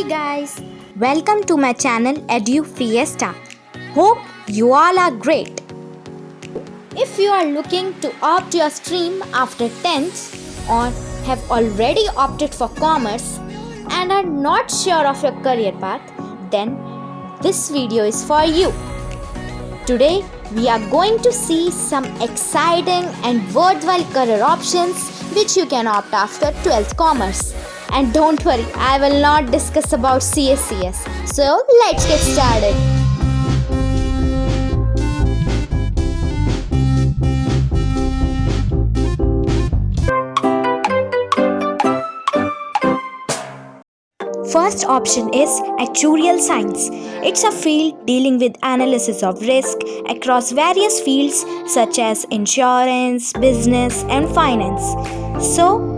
Hey guys, welcome to my channel Edu Fiesta. Hope you all are great. If you are looking to opt your stream after 10th or have already opted for commerce and are not sure of your career path, then this video is for you. Today we are going to see some exciting and worthwhile career options which you can opt after 12th commerce. And don't worry, I will not discuss about CSCS. So let's get started. First option is actuarial science. It's a field dealing with analysis of risk across various fields such as insurance, business, and finance. So,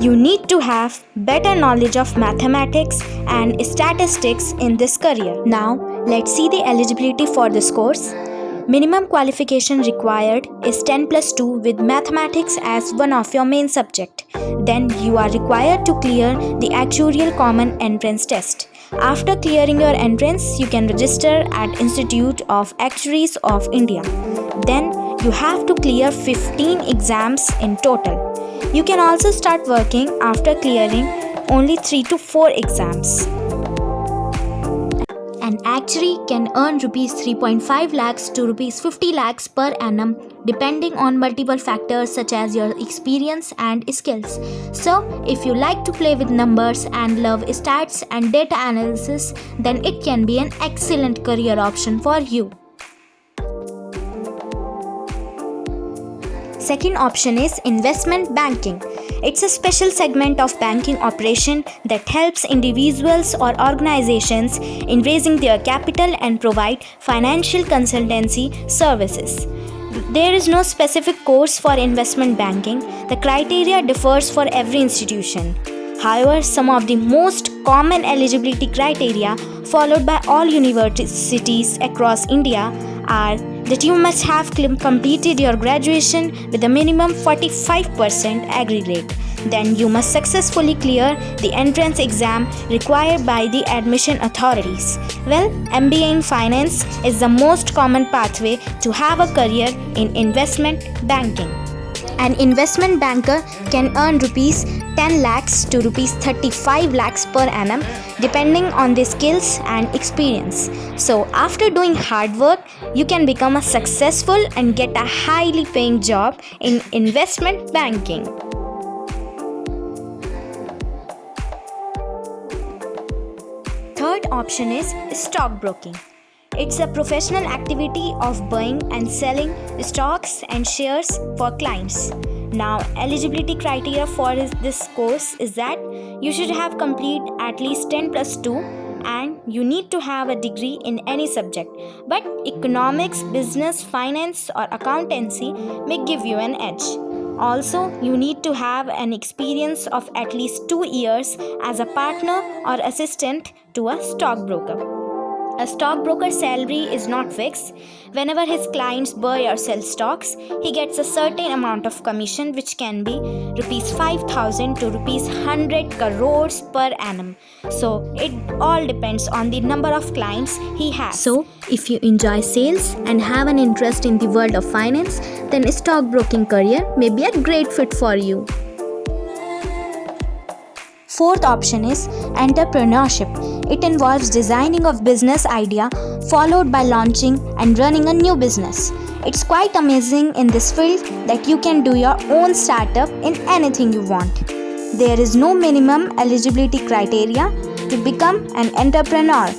you need to have better knowledge of mathematics and statistics in this career. Now, let's see the eligibility for this course. Minimum qualification required is 10 plus 2 with mathematics as one of your main subject. Then you are required to clear the actuarial common entrance test. After clearing your entrance, you can register at Institute of Actuaries of India. Then you have to clear 15 exams in total. You can also start working after clearing only 3 to 4 exams. An actuary can earn rupees 3.5 lakhs to rupees 50 lakhs per annum depending on multiple factors such as your experience and skills. So, if you like to play with numbers and love stats and data analysis, then it can be an excellent career option for you. Second option is investment banking. It's a special segment of banking operation that helps individuals or organizations in raising their capital and provide financial consultancy services. There is no specific course for investment banking. The criteria differs for every institution. However, some of the most common eligibility criteria followed by all universities across India are that you must have completed your graduation with a minimum 45% aggregate. Then you must successfully clear the entrance exam required by the admission authorities. Well, MBA in finance is the most common pathway to have a career in investment banking. An investment banker can earn rupees 10 lakhs to rupees 35 lakhs per annum depending on the skills and experience. So after doing hard work, you can become a successful and get a highly paying job in investment banking. Third option is stockbroking. It's a professional activity of buying and selling stocks and shares for clients. Now, eligibility criteria for this course is that you should have completed at least 10 plus 2 and you need to have a degree in any subject. But economics, business, finance or accountancy may give you an edge. Also, you need to have an experience of at least 2 years as a partner or assistant to a stockbroker. A stockbroker's salary is not fixed. Whenever his clients buy or sell stocks, he gets a certain amount of commission which can be rupees 5,000 to rupees 100 crores per annum. So it all depends on the number of clients he has. So if you enjoy sales and have an interest in the world of finance, then a stockbroking career may be a great fit for you. Fourth option is entrepreneurship. It involves designing of business idea followed by launching and running a new business. It's quite amazing in this field that you can do your own startup in anything you want. There is no minimum eligibility criteria to become an entrepreneur.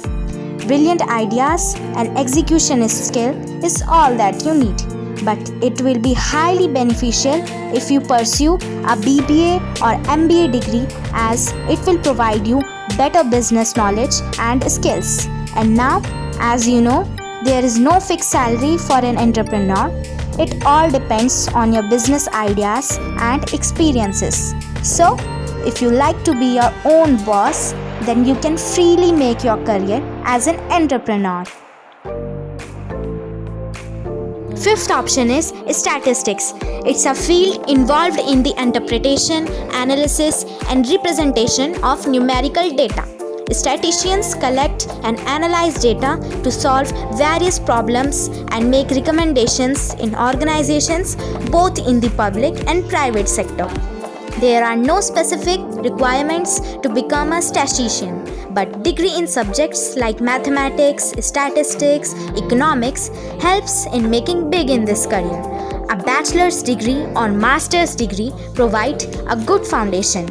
Brilliant ideas and execution skill is all that you need. But it will be highly beneficial if you pursue a BBA or MBA degree as it will provide you better business knowledge and skills. And now, as you know, there is no fixed salary for an entrepreneur. It all depends on your business ideas and experiences. So, if you like to be your own boss, then you can freely make your career as an entrepreneur. Fifth option is statistics. It's a field involved in the interpretation, analysis, and representation of numerical data. Statisticians collect and analyze data to solve various problems and make recommendations in organizations both in the public and private sector. There are no specific requirements to become a statistician, but degree in subjects like mathematics, statistics, economics helps in making big in this career. A bachelor's degree or master's degree provide a good foundation.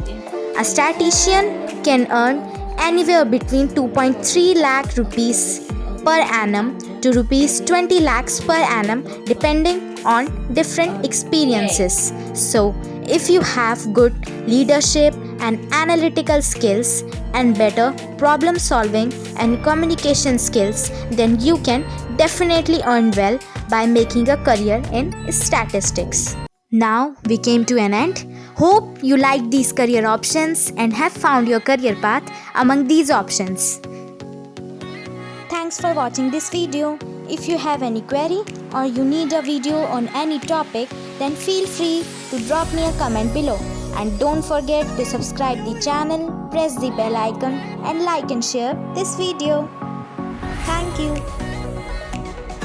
A statistician can earn anywhere between 2.3 lakh rupees per annum to rupees 20 lakhs per annum depending on different experiences. So, if you have good leadership and analytical skills and better problem solving and communication skills, then you can definitely earn well by making a career in statistics. Now we came to an end. Hope you liked these career options and have found your career path among these options. Thanks for watching this video. If you have any query or you need a video on any topic, then feel free to drop me a comment below. And don't forget to subscribe the channel, press the bell icon and like and share this video. Thank you.